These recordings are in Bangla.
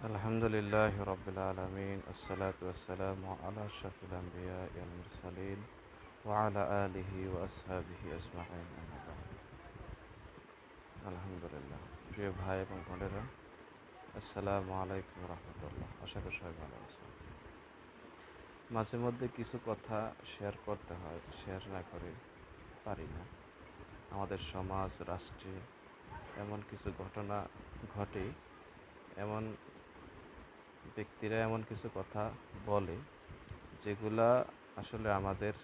আলহামদুলিল্লাহ রবিল আলমিন আসসালাতাম আলা শফিল আম্বিয়া ইল মুরসালিন ওয়ালা আলিহি ও আসহাবিহি আজমাইন আম্মা বা'দ। আলহামদুলিল্লাহ, প্রিয় ভাই এবং বোনেরা, আসসালামু আলাইকুম রহমতুল্লাহ। আশা করি সবাই ভালো আছেন। মাঝে মধ্যে কিছু কথা শেয়ার করতে হয়, শেয়ার না করে পারি না। আমাদের সমাজ, রাষ্ট্রে এমন কিছু ঘটনা ঘটে, এমন ব্যক্তিরা এমন কিছু কথা বলে যেগুলা আসলে আমাদের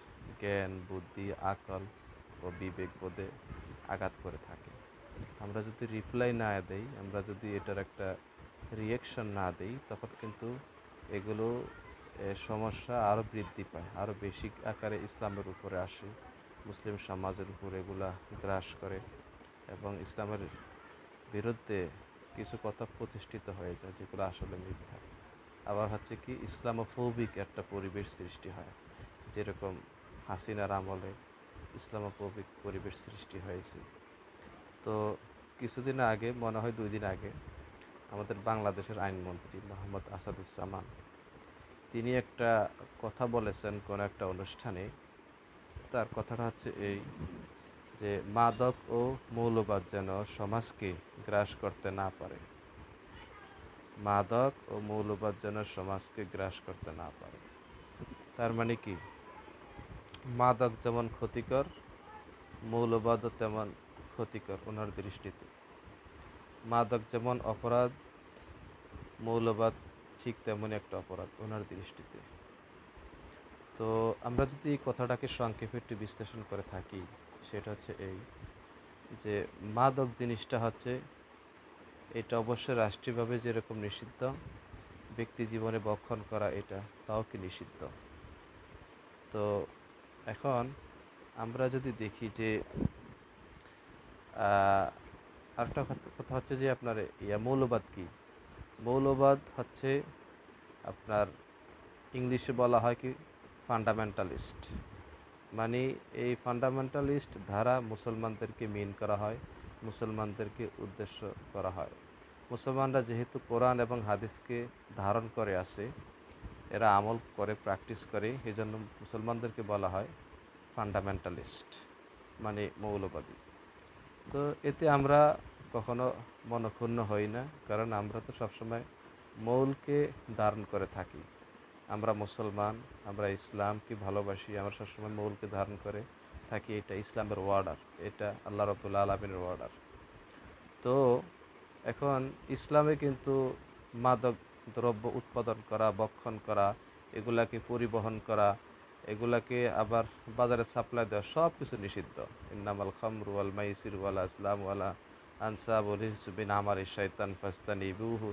জ্ঞান, বুদ্ধি, আকল ও বিবেকবোধে আঘাত করে থাকে। আমরা যদি রিপ্লাই না দেই, আমরা যদি এটার একটা রিয়েকশন না দেই, তখন কিন্তু এগুলো সমস্যা আরও বৃদ্ধি পায়, আরও বেশি আকারে ইসলামের উপরে আসে, মুসলিম সমাজের উপর এগুলা গ্রাস করে এবং ইসলামের বিরুদ্ধে কিছু কথা প্রতিষ্ঠিত হয়ে যায় যেগুলো আসলে মিথ্যা। আবার হচ্ছে কি, ইসলামোফোবিক একটা পরিবেশ সৃষ্টি হয়, যেরকম হাসিনার আমলে ইসলামোফোবিক পরিবেশ সৃষ্টি হয়েছে। তো কিছুদিন আগে, মনে হয় 2 দিন আগে, আমাদের বাংলাদেশের আইনমন্ত্রী মোহাম্মদ আসাদুজ্জামান তিনি একটা কথা বলেছেন কোন একটা অনুষ্ঠানে। তার কথাটা হচ্ছে এই, যে মাদক ও মৌলবাদ যেন সমাজকে গ্রাস করতে না পারে। মাদক ও মৌলবাদ যেন সমাজকে গ্রাস করতে না পারে। তার মানে কি, মাদক যেমন ক্ষতিকর, মৌলবাদও তেমন ক্ষতিকর ওনার দৃষ্টিতে। মাদক যেমন অপরাধ, মৌলবাদ ঠিক তেমনই একটা অপরাধ ওনার দৃষ্টিতে। তো আমরা যদি এই কথাটাকে সংক্ষেপে একটু বিশ্লেষণ করে থাকি, সেটা হচ্ছে এই, যে মাদক জিনিসটা হচ্ছে, এটা অবশ্যই রাষ্ট্রীয়ভাবে যেরকম নিষিদ্ধ, ব্যক্তি জীবনে বক্ষণ করা এটা তাও কি নিষিদ্ধ। তো এখন আমরা যদি দেখি যে আরেকটা কথা হচ্ছে যে আপনার মৌলবাদ কি। মৌলবাদ হচ্ছে আপনার ইংলিশে বলা হয় কি ফান্ডামেন্টালিস্ট। মানে এই ফান্ডামেন্টালিস্ট ধারা মুসলমানদেরকে মিন করা হয়, মুসলমানদেরকে উদ্দেশ্য করা হয়। মুসলমানরা যেহেতু কোরআন এবং হাদিসকে ধারণ করে আসে, এরা আমল করে, প্র্যাকটিস করে, এই জন্য মুসলমানদেরকে বলা হয় ফান্ডামেন্টালিস্ট, মানে মৌলবাদী। তো এতে আমরা কখনো মনক্ষুণ্ণ হই না, কারণ আমরা তো সবসময় মৌলকে ধারণ করে থাকি। আমরা মুসলমান, আমরা ইসলামকে ভালোবাসি, আমরা সবসময় মৌলকে ধারণ করে থাকি। এটা ইসলামের ওয়ার্ডার, এটা আল্লাহ রাব্বুল আলামিনের ওয়ার্ডার। তো এখন ইসলামে কিন্তু মাদক দ্রব্য উৎপাদন করা, বক্ষণ করা, এগুলাকে পরিবহন করা, এগুলাকে আবার বাজারে সাপ্লাই দেওয়া সব কিছু নিষিদ্ধ। ইন্নামাল খামরু ওয়াল মাইসির ওয়াল আসলাম ওয়ালা আনসাবুল হিসবিন আমার শয়তান ফাস্তানিবুহু।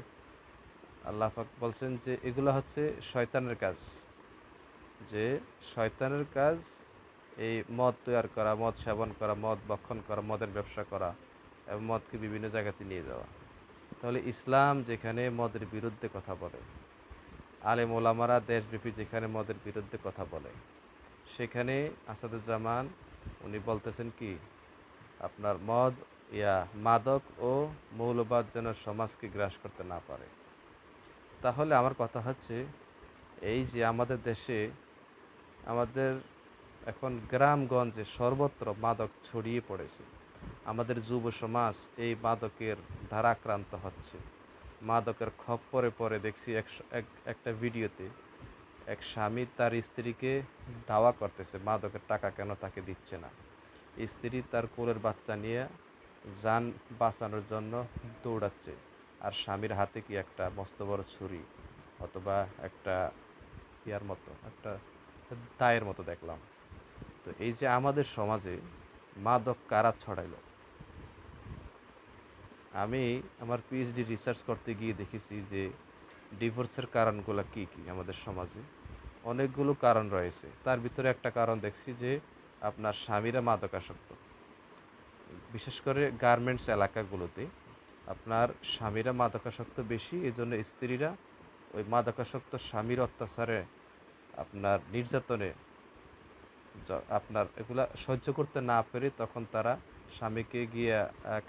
আল্লাহ পাক বলছেন যে এগুলো হচ্ছে শয়তানের কাজ, যে শয়তানের কাজ এই মদ তৈরি করা, মদ সেবন করা, মদ ভক্ষণ করা, মদের ব্যবসা করা এবং মদকে বিভিন্ন জায়গাতে নিয়ে যাওয়া। তাহলে ইসলাম যেখানে মদের বিরুদ্ধে কথা বলে, আলেম ওলামারা দেশব্যাপী যেখানে মদের বিরুদ্ধে কথা বলে, সেখানে আসাদুজ্জামান উনি বলতেছেন কি, আপনার মাদক ও মৌলবাদ যেন সমাজকে গ্রাস করতে না পারে। তাহলে আমার কথা হচ্ছে এই, যে আমাদের দেশে, আমাদের এখন গ্রামগঞ্জে সর্বত্র মাদক ছড়িয়ে পড়েছে। আমাদের যুব সমাজ এই মাদকের দ্বারাক্রান্ত হচ্ছে। মাদকের খপ্পরে পরে দেখছি একটা ভিডিওতে এক স্বামী তার স্ত্রীকে ধাওয়া করতেছে, মাদকের টাকা কেন তাকে দিচ্ছে না। স্ত্রী তার কোলের বাচ্চা নিয়ে যান বাঁচানোর জন্য দৌড়াচ্ছে, আর স্বামীর হাতে কি একটা মস্ত বড় ছুরি, অথবা একটা ইয়ার মতো, একটা দায়ের মতো দেখলাম। তো এই যে আমাদের সমাজে মাদক কারা ছড়াইলো, আমি আমার পিএইচডি রিসার্চ করতে গিয়ে দেখেছি যে ডিভোর্সের কারণগুলো কি কি আমাদের সমাজে। অনেকগুলো কারণ রয়েছে, তার ভিতরে একটা কারণ দেখছি যে আপনার স্বামীরা মাদকাসক্ত। বিশেষ করে গার্মেন্টস এলাকাগুলোতে আপনার স্বামীরা মাদকাসক্ত বেশি, এই জন্য স্ত্রীরা ওই মাদকাসক্ত স্বামীর অত্যাচারে, আপনার নির্যাতনে, আপনার এগুলা সহ্য করতে না পেরে তখন তারা স্বামীকে গিয়ে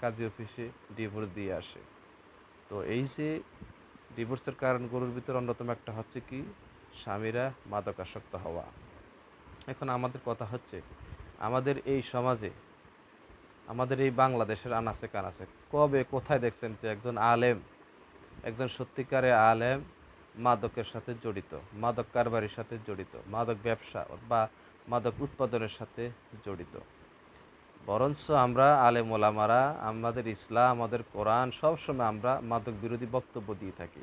কাজী অফিসে ডিভোর্স দিয়ে আসে। তো এই যে ডিভোর্সের কারণগুলোর ভিতরে অন্যতম একটা হচ্ছে কি, স্বামীরা মাদকাসক্ত হওয়া। এখন আমাদের কথা হচ্ছে, আমাদের এই সমাজে, আমাদের এই বাংলাদেশের আনাচে কানাচে কবে কোথায় দেখছেন যে একজন আলেম, একজন সত্যিকারের আলেম মাদকের সাথে জড়িত, মাদক কারবারির সাথে জড়িত, মাদক ব্যবসা বা মাদক উৎপাদনের সাথে জড়িত? বরঞ্চ আমরা আলেম ওলামারা, আমাদের ইসলাম, আমাদের কোরআন, সবসময় আমরা মাদক বিরোধী বক্তব্য দিয়ে থাকি।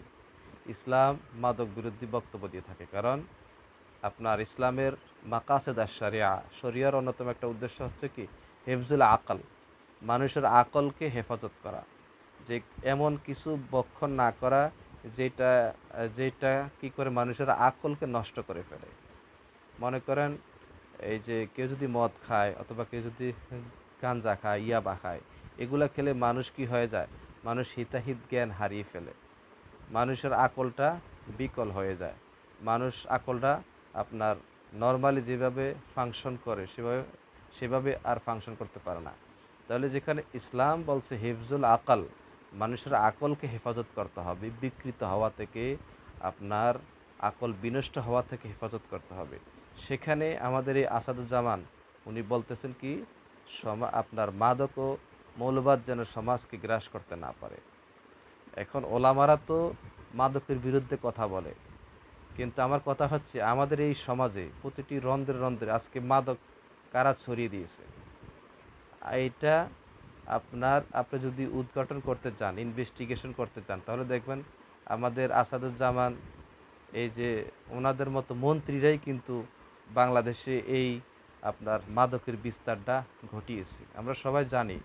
ইসলাম মাদক বিরোধী বক্তব্য দিয়ে থাকে, কারণ আপনার ইসলামের মাকাসেদ আশ-শারিয়া, শরিয়ার অন্যতম একটা উদ্দেশ্য হচ্ছে কি, হেফজুল আকল, মানুষের আকলকে হেফাজত করা, যে এমন কিছু বক্ষণ না করা যেটা যেটা কি করে মানুষের আকলকে নষ্ট করে ফেলে। মনে করেন, এই যে কেউ যদি মদ খায় অথবা কেউ যদি গাঞ্জা খায়, ইয়াবা খায়, এগুলা খেলে মানুষ কি হয়ে যায়, মানুষ হিতাহিত জ্ঞান হারিয়ে ফেলে, মানুষের আকলটা বিকল হয়ে যায়, মানুষ আকলটা আপনার নর্মালি যেভাবে ফাংশন করে সেভাবে সেভাবে আর ফাংশন করতে পারে না। তাহলে যেখানে ইসলাম বলছে হিফজুল আকল, মানুষের আকলকে হেফাজত করতে হবে বিকৃত হওয়া থেকে, আপনার আকল বিনষ্ট হওয়া থেকে হেফাজত করতে হবে, সেখানে আমাদের এই আসাদুজ্জামান উনি বলতেছেন কি, আপনার মাদক ও মৌলবাদ যেন সমাজকে গ্রাস করতে না পারে। এখন ওলামারা তো মাদকের বিরুদ্ধে কথা বলে, কিন্তু আমার কথা হচ্ছে আমাদের এই সমাজে প্রতিটি রন্ধ্রে রন্ধ্রে আজকে মাদক কারা ছড়িয়ে দিয়েছে। এইটা আপনি যদি উদ্ঘাটন করতে চান, ইনভেস্টিগেশন করতে চান, তাহলে দেখবেন আমাদের আসাদুজ্জামান, এই যে ওনাদের মতো মন্ত্রীরাই কিন্তু বাংলাদেশে এই আপনার মাদকের বিস্তারটা ঘটিয়েছে। আমরা সবাই জানি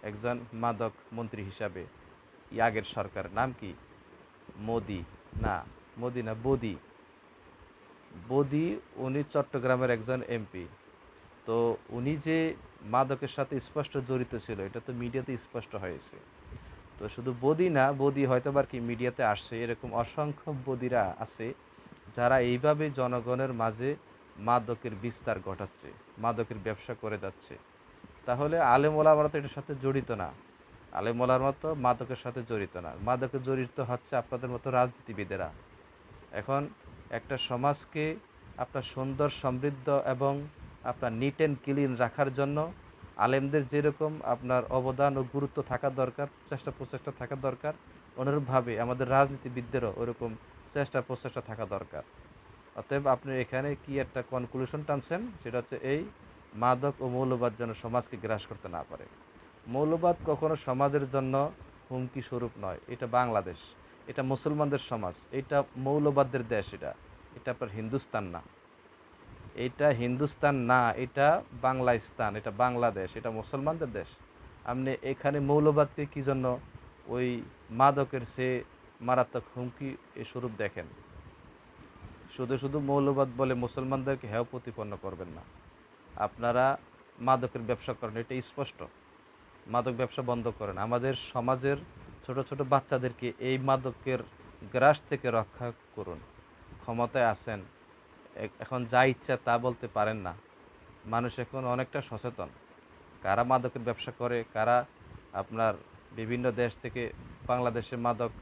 একজন মাদক মন্ত্রী হিসাবে আগের সরকারের নাম কি, মোদি, না মোদি না, বদি, বদি, উনি চট্টগ্রামের একজন এমপি। তো উনি যে মাদকের সাথে স্পষ্ট জড়িত ছিল এটা তো মিডিয়াতে স্পষ্ট হয়েছে। তো শুধু বদি না, বদি হয়তো বা কি মিডিয়াতে আসছে, এরকম অসংখ্য বদিরা আছে যারা এইভাবে জনগণের মাঝে মাদকের বিস্তার ঘটাচ্ছে, মাদকের ব্যবসা করে যাচ্ছে। তাহলে আলেম ওলামারা তো এটার সাথে জড়িত না, আলেম ওলামারা তো মাদকের সাথে জড়িত না, মাদকে জড়িত হচ্ছে আপনাদের মতো রাজনীতিবিদেরা। এখন একটা সমাজকে আপনার সুন্দর সমৃদ্ধ এবং আপনার নিট অ্যান্ড ক্লিন রাখার জন্য আলেমদের যেরকম আপনার অবদান ও গুরুত্ব থাকা দরকার, চেষ্টা প্রচেষ্টা থাকা দরকার, অনুরূপভাবে আমাদের রাজনীতিবিদদেরও ওরকম চেষ্টা প্রচেষ্টা থাকা দরকার। অতএব আপনি এখানে কি একটা কনক্লুশন টানছেন, সেটা হচ্ছে এই, মাদক ও মৌলবাদ যেন সমাজকে গ্রাস করতে না পারে। মৌলবাদ কখনো সমাজের জন্য হুমকি স্বরূপ নয়। এটা বাংলাদেশ, এটা মুসলমানদের সমাজ, এটা মৌলবাদদের দেশ, এটা এটা আপনার হিন্দুস্তান না, এটা হিন্দুস্তান না, এটা বাংলাস্তান, এটা বাংলাদেশ, এটা মুসলমানদের দেশ। আপনি এখানে মৌলবাদকে কি জন্য ওই মাদকের সে মারাত্মক হুমকি এ স্বরূপ দেখেন? শুধু শুধু মৌলবাদ বলে মুসলমানদেরকে হেয় প্রতিপন্ন করবেন না। আপনারা মাদকের ব্যবসা করেন, এটা স্পষ্ট, মাদক ব্যবসা বন্ধ করেন, আমাদের সমাজের ছোট ছোট বাচ্চাদেরকে এই মাদকের গ্রাস থেকে রক্ষা করুন। ক্ষমতায় আছেন, এখন যা ইচ্ছা তা বলতে পারেন না। মানুষ এখন অনেকটা সচেতন, কারা মাদকের ব্যবসা করে, কারা আপনার বিভিন্ন দেশ থেকে বাংলাদেশে মাদক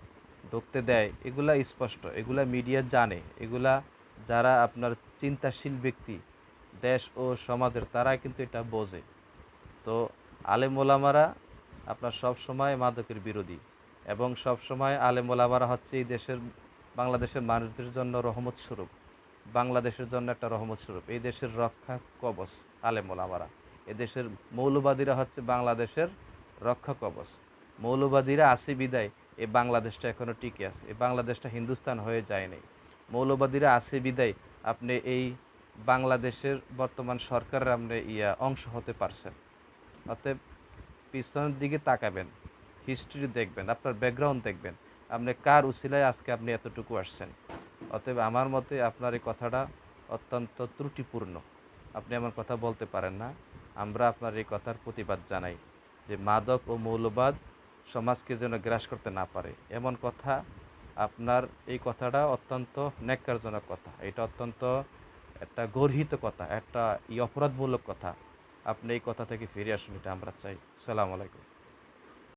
ঢুকতে দেয়, এগুলা স্পষ্ট, এগুলা মিডিয়া জানে, এগুলা যারা আপনার চিন্তাশীল ব্যক্তি দেশ ও সমাজের, তারাই কিন্তু এটা বোঝে। তো আলেম ওলামারা আপনার সব সময় মাদকের বিরোধী, এবং সব সময় আলেম ওলামারা হচ্ছে এই দেশের, বাংলাদেশের মানুষদের জন্য রহমত স্বরূপ, বাংলাদেশের জন্য একটা রহমত স্বরূপ, এই দেশের রক্ষা কবচ আলেম ওলামারা। এদেশের মৌলবাদীরা হচ্ছে বাংলাদেশের রক্ষা কবচ। মৌলবাদীরা আছে বিদায় এই বাংলাদেশটা এখনো টিকে আছে, এই বাংলাদেশটা হিন্দুস্তান হয়ে যায়নি। মৌলবাদীরা আছে বিদায় আপনি এই বাংলাদেশের বর্তমান সরকারের আপনি অংশ হতে পারছেন। অতএব পিছনের দিকে তাকাবেন, হিস্ট্রি দেখবেন, আপনার ব্যাকগ্রাউন্ড দেখবেন, আপনি কার উসিলায় আজকে আপনি এতটুকু আসছেন। অতএব আমার মতে আপনার এই কথাটা অত্যন্ত ত্রুটিপূর্ণ, আপনি এমন কথা বলতে পারেন না। আমরা আপনার এই কথার প্রতিবাদ জানাই যে মাদক ও মৌলবাদ সমাজকে যেন গ্রাস করতে না পারে, এমন কথা আপনার এই কথাটা অত্যন্ত ন্যাক্কারজনক কথা, এটা অত্যন্ত একটা গর্হিত কথা, একটা অপরাধমূলক কথা। আপনি এই কথা থেকে ফিরে আসুন, এটা আমরা চাই। সালাম আলাইকুম।